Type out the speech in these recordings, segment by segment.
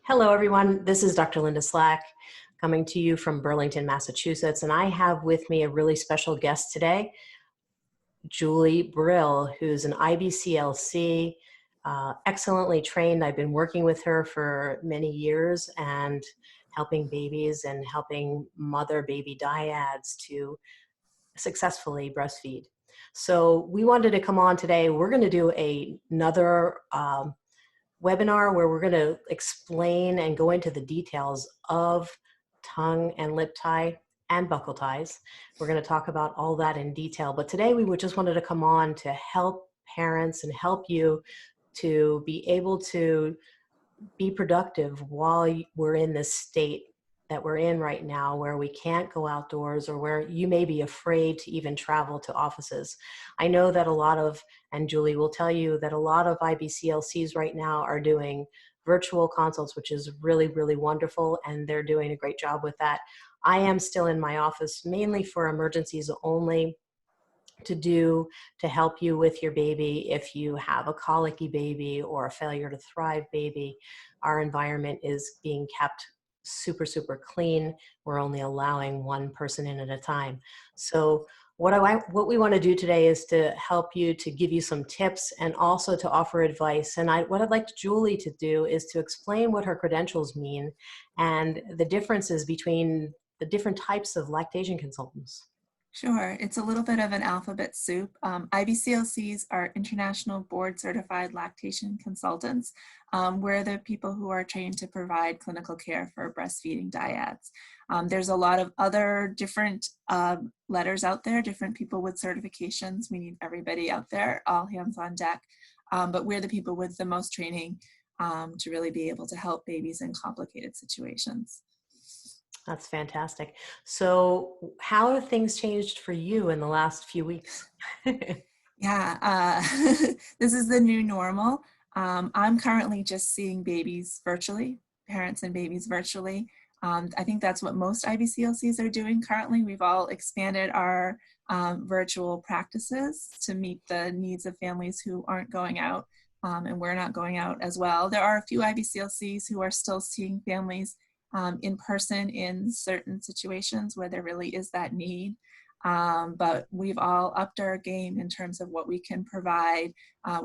Hello, everyone. This is Dr. Linda Slak coming to you from Burlington, Massachusetts, and I have with me a really special guest today, Julie Brill, who's an IBCLC, excellently trained. I've been working with her for many years and helping babies and helping mother-baby dyads to successfully breastfeed. So we wanted to come on today. We're going to do another webinar where we're going to explain and go into the details of tongue and lip tie and buccal ties. We're going to talk about all that in detail, but today we just wanted to come on to help parents and help you to be able to be productive while we're in this state that we're in right now, where we can't go outdoors or where you may be afraid to even travel to offices. I know that and Julie will tell you that a lot of IBCLCs right now are doing virtual consults, which is really, really wonderful, and they're doing a great job with that. I am still in my office mainly for emergencies only, to help you with your baby. If you have a colicky baby or a failure to thrive baby, our environment is being kept super, super clean. We're only allowing one person in at a time. So what we want to do today is to help you, to give you some tips and also to offer advice. And what I'd like Julie to do is to explain what her credentials mean and the differences between the different types of lactation consultants. Sure. It's a little bit of an alphabet soup. IBCLCs are International Board Certified Lactation Consultants. We're the people who are trained to provide clinical care for breastfeeding dyads. There's a lot of other different letters out there, different people with certifications. We need everybody out there, all hands on deck. But we're the people with the most training to really be able to help babies in complicated situations. That's fantastic. So how have things changed for you in the last few weeks? Yeah, this is the new normal. I'm currently just seeing babies virtually, parents and babies virtually. I think that's what most IBCLCs are doing currently. We've all expanded our virtual practices to meet the needs of families who aren't going out, and we're not going out as well. There are a few IBCLCs who are still seeing families in person in certain situations where there really is that need. But we've all upped our game in terms of what we can provide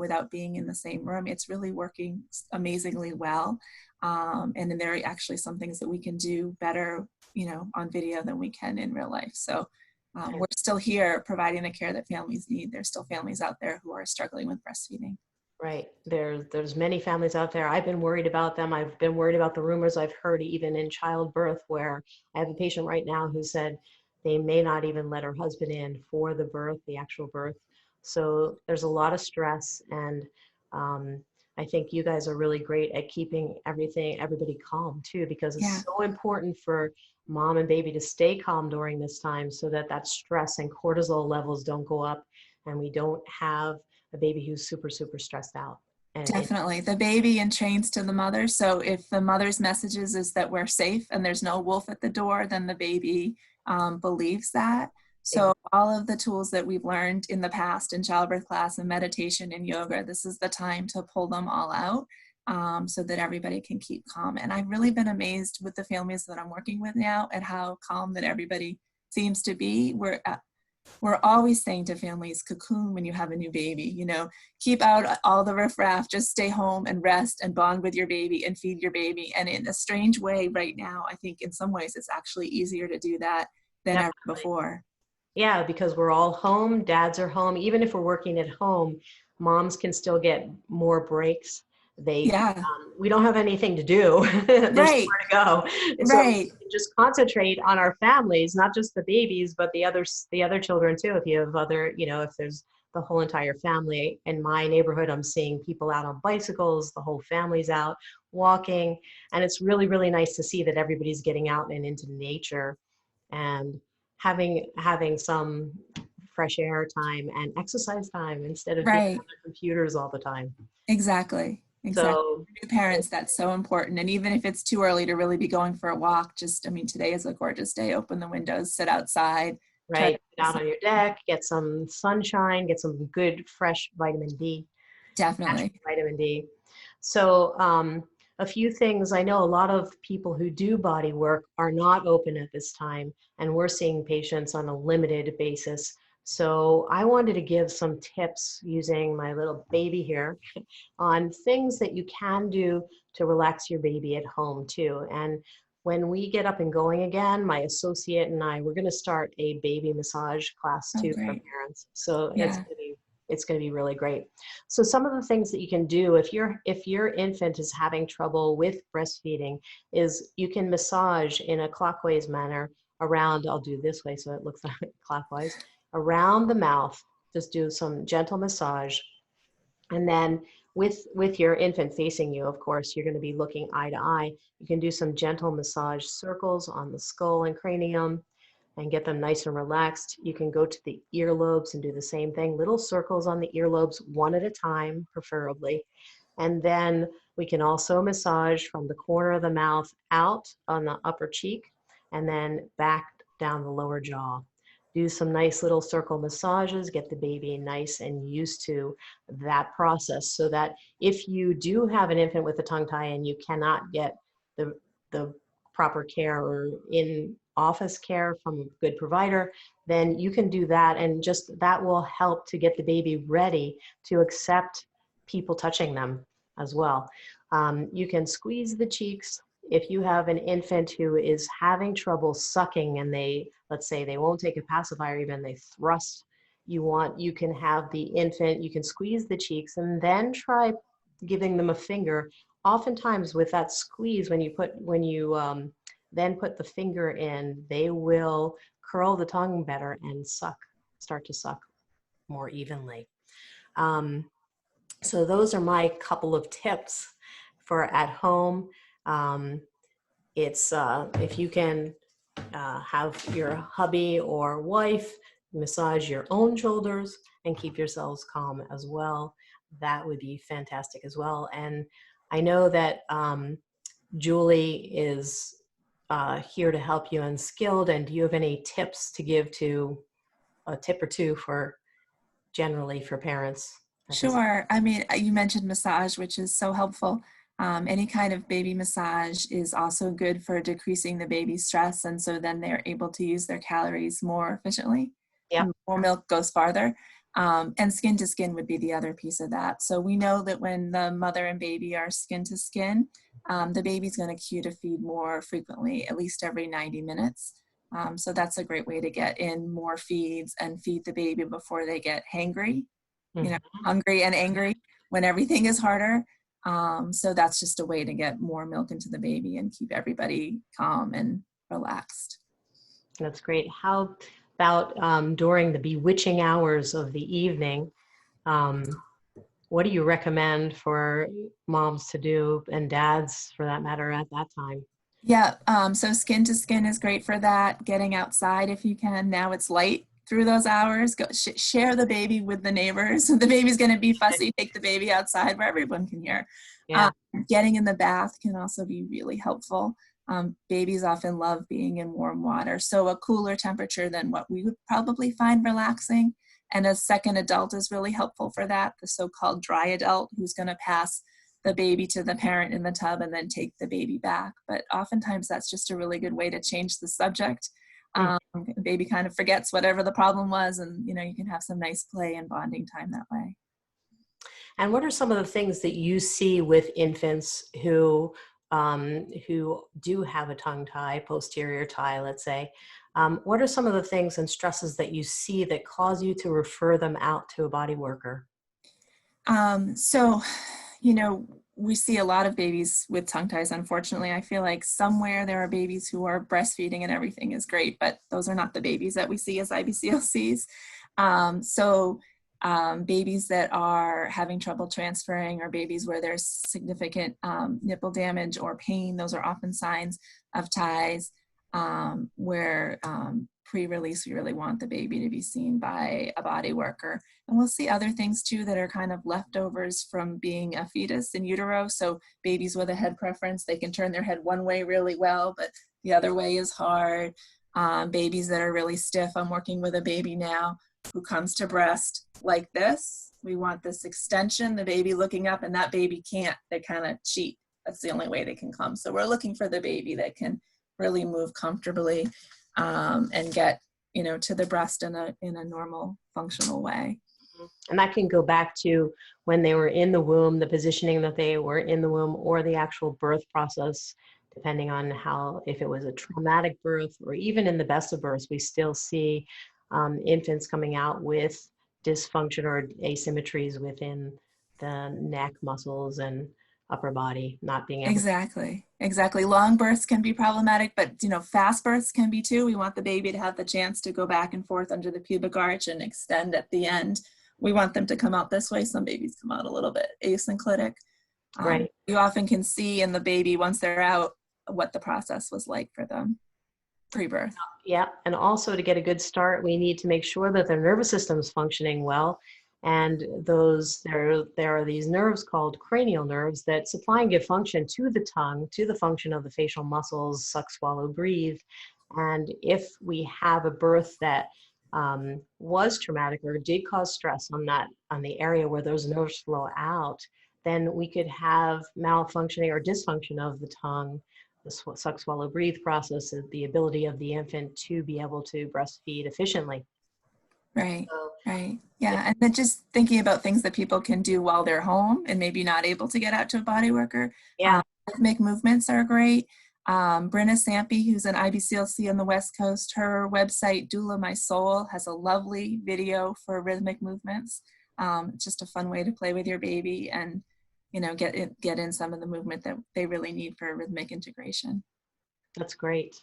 without being in the same room. It's really working amazingly well. And then there are actually some things that we can do better, on video than we can in real life. So we're still here providing the care that families need. There's still families out there who are struggling with breastfeeding. Right. There's many families out there. I've been worried about them. I've been worried about the rumors I've heard even in childbirth, where I have a patient right now who said they may not even let her husband in for the birth, the actual birth. So there's a lot of stress, and I think you guys are really great at keeping everybody calm too, because it's so important for mom and baby to stay calm during this time so that stress and cortisol levels don't go up and we don't have a baby who's super, super stressed out. Definitely. The baby entrains to the mother. So if the mother's messages is that we're safe and there's no wolf at the door, then the baby believes that. So all of the tools that we've learned in the past in childbirth class and meditation and yoga, this is the time to pull them all out so that everybody can keep calm. And I've really been amazed with the families that I'm working with now at how calm that everybody seems to be. We're always saying to families, cocoon when you have a new baby, keep out all the riffraff, just stay home and rest and bond with your baby and feed your baby. And in a strange way right now, I think in some ways it's actually easier to do that than ever before. Yeah, because we're all home, dads are home. Even if we're working at home, moms can still get more breaks. We don't have anything to do. There's nowhere to go. So we can just concentrate on our families, not just the babies, but the other children too. If you have if there's the whole entire family. In my neighborhood, I'm seeing people out on bicycles, the whole family's out walking. And it's really, really nice to see that everybody's getting out and into nature and having some fresh air time and exercise time instead of being on their computers all the time. Exactly. So, for new parents, that's so important. And even if it's too early to really be going for a walk, today is a gorgeous day. Open the windows, sit outside. Right. Get out on your deck, get some sunshine, get some good, fresh vitamin D. Definitely. Vitamin D. So, a few things. I know a lot of people who do body work are not open at this time, and we're seeing patients on a limited basis. So I wanted to give some tips using my little baby here on things that you can do to relax your baby at home too. And when we get up and going again, my associate and I, we're going to start a baby massage class Oh, too for great. parents. So Yeah. it's going to be really great. So some of the things that you can do if your infant is having trouble with breastfeeding is you can massage in a clockwise manner around. I'll do this way so it looks like clockwise around the mouth. Just do some gentle massage, and then with your infant facing you, of course, you're going to be looking eye to eye. You can do some gentle massage circles on the skull and cranium and get them nice and relaxed. You can go to the earlobes and do the same thing, little circles on the earlobes, one at a time, preferably. And then we can also massage from the corner of the mouth out on the upper cheek and then back down the lower jaw. Do some nice little circle massages, get the baby nice and used to that process so that if you do have an infant with a tongue tie and you cannot get the proper care or in office care from a good provider, then you can do that, and just that will help to get the baby ready to accept people touching them as well. You can squeeze the cheeks. If you have an infant who is having trouble sucking and let's say they won't take a pacifier, even they thrust, you can have the infant, you can squeeze the cheeks and then try giving them a finger. Oftentimes with that squeeze, when you then put the finger in, they will curl the tongue better and start to suck more evenly. So those are my couple of tips for at home. It's if you can have your hubby or wife massage your own shoulders and keep yourselves calm as well, that would be fantastic as well. And I know that Julie is here to help you and skilled. And do you have any tips to give to a tip or two for generally for parents? Sure. I mean, you mentioned massage, which is so helpful. Any kind of baby massage is also good for decreasing the baby's stress. And so then they're able to use their calories more efficiently. Yeah. More milk goes farther. And skin to skin would be the other piece of that. So we know that when the mother and baby are skin to skin, the baby's going to cue to feed more frequently, at least every 90 minutes. So that's a great way to get in more feeds and feed the baby before they get hangry, hungry and angry when everything is harder. So that's just a way to get more milk into the baby and keep everybody calm and relaxed. That's great. How about during the bewitching hours of the evening? What do you recommend for moms to do, and dads for that matter, at that time? Yeah, so skin to skin is great for that. Getting outside if you can. Now it's light through those hours. Go share the baby with the neighbors. The baby's going to be fussy. Take the baby outside where everyone can hear. Yeah. Getting in the bath can also be really helpful. Babies often love being in warm water, so a cooler temperature than what we would probably find relaxing. And a second adult is really helpful for that, the so-called dry adult who's going to pass the baby to the parent in the tub and then take the baby back. But oftentimes that's just a really good way to change the subject. Baby kind of forgets whatever the problem was, and you can have some nice play and bonding time that way. And what are some of the things that you see with infants who do have a tongue tie, posterior tie, let's say? What are some of the things and stresses that you see that cause you to refer them out to a body worker? So, we see a lot of babies with tongue ties. Unfortunately, I feel like somewhere there are babies who are breastfeeding and everything is great, but those are not the babies that we see as IBCLCs. Babies that are having trouble transferring, or babies where there's significant nipple damage or pain, those are often signs of ties where pre-release we really want the baby to be seen by a body worker. And we'll see other things too that are kind of leftovers from being a fetus in utero. So babies with a head preference, they can turn their head one way really well, but the other way is hard. Babies that are really stiff. I'm working with a baby now who comes to breast like this. We want this extension, the baby looking up, and that baby can't. They kind of cheat. that's the only way they can come. So we're looking for the baby that can really move comfortably and get, to the breast in a normal, functional way. And that can go back to when they were in the womb, the positioning that they were in the womb, or the actual birth process, depending on if it was a traumatic birth, or even in the best of births, we still see infants coming out with dysfunction or asymmetries within the neck muscles and upper body not being able Exactly. Long births can be problematic, but fast births can be too. We want the baby to have the chance to go back and forth under the pubic arch and extend at the end. We want them to come out this way. Some babies come out a little bit asynclitic. Right. You often can see in the baby once they're out what the process was like for them pre-birth. Yeah, and also to get a good start, we need to make sure that their nervous system is functioning well. And there are these nerves called cranial nerves that supply and give function to the tongue, to the function of the facial muscles, suck, swallow, breathe. And if we have a birth that was traumatic or did cause stress on the area where those nerves flow out, then we could have malfunctioning or dysfunction of the tongue, the suck, swallow, breathe process, the ability of the infant to be able to breastfeed efficiently. Right. Yeah. And then just thinking about things that people can do while they're home and maybe not able to get out to a body worker. Yeah. Rhythmic movements are great. Brenna Sampe, who's an IBCLC on the West Coast, her website, Doula My Soul, has a lovely video for rhythmic movements. It's just a fun way to play with your baby and, get in some of the movement that they really need for rhythmic integration. That's great.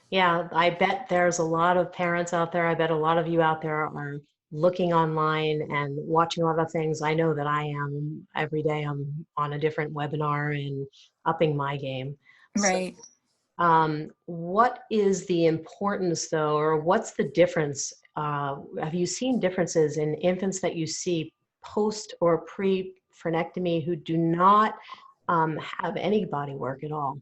Yeah, I bet there's a lot of parents out there. I bet a lot of you out there are looking online and watching a lot of things. I know that I am. Every day I'm on a different webinar and upping my game. Right. So, what is the importance though, or what's the difference? Have you seen differences in infants that you see post or pre-frenectomy who do not have any body work at all?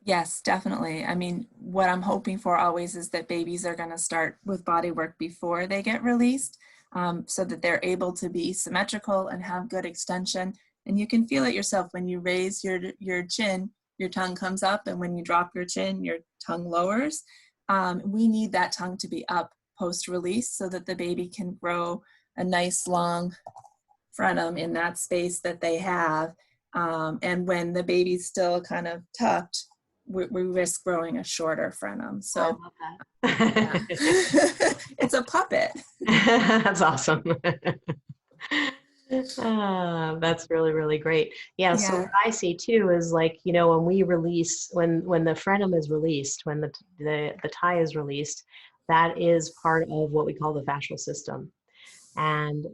Yes, definitely. I mean, what I'm hoping for always is that babies are going to start with body work before they get released, so that they're able to be symmetrical and have good extension. And you can feel it yourself when you raise your chin, your tongue comes up, and when you drop your chin, your tongue lowers. We need that tongue to be up post-release so that the baby can grow a nice long frenum in that space that they have. And when the baby's still kind of tucked, we risk growing a shorter frenum. So I love that. It's a puppet. That's awesome. That's really, really great. Yeah, so what I see too is like, when we release, when the frenum is released, when the tie is released, that is part of what we call the fascial system. And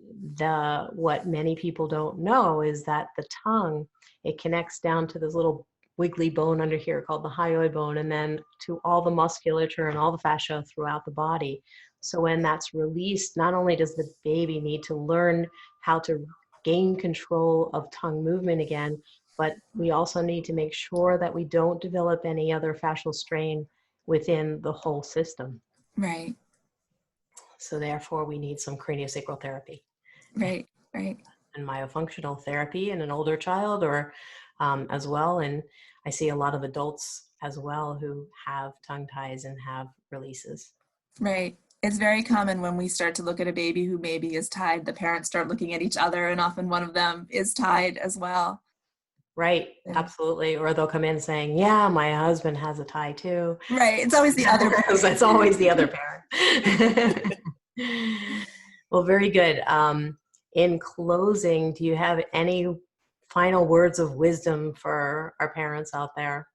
what many people don't know is that the tongue, it connects down to this little wiggly bone under here called the hyoid bone, and then to all the musculature and all the fascia throughout the body. So when that's released, not only does the baby need to learn how to gain control of tongue movement again, but we also need to make sure that we don't develop any other fascial strain within the whole system. Right. So therefore, we need some craniosacral therapy. Right. And myofunctional therapy in an older child or as well. And I see a lot of adults as well who have tongue ties and have releases. Right. It's very common when we start to look at a baby who maybe is tied, the parents start looking at each other and often one of them is tied as well. Right. Absolutely. Or they'll come in saying, yeah, my husband has a tie too. Right. It's always the other parent. It's always the other parent. Well, very good. In closing, do you have any final words of wisdom for our parents out there?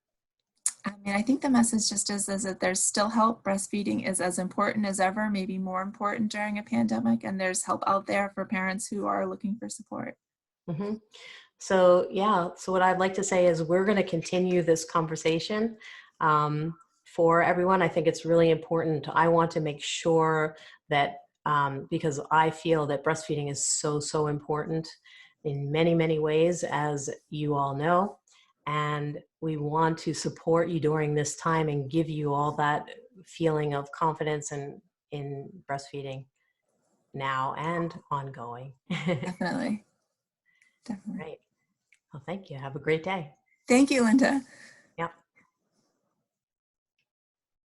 I mean, I think the message just is that there's still help. Breastfeeding is as important as ever, maybe more important during a pandemic, and there's help out there for parents who are looking for support. Mm-hmm. So what I'd like to say is we're going to continue this conversation for everyone. I think it's really important. I want to make sure that because I feel that breastfeeding is so important in many, many ways, as you all know. And we want to support you during this time and give you all that feeling of confidence in breastfeeding now and ongoing. Definitely. Right. Well, thank you. Have a great day. Thank you, Linda.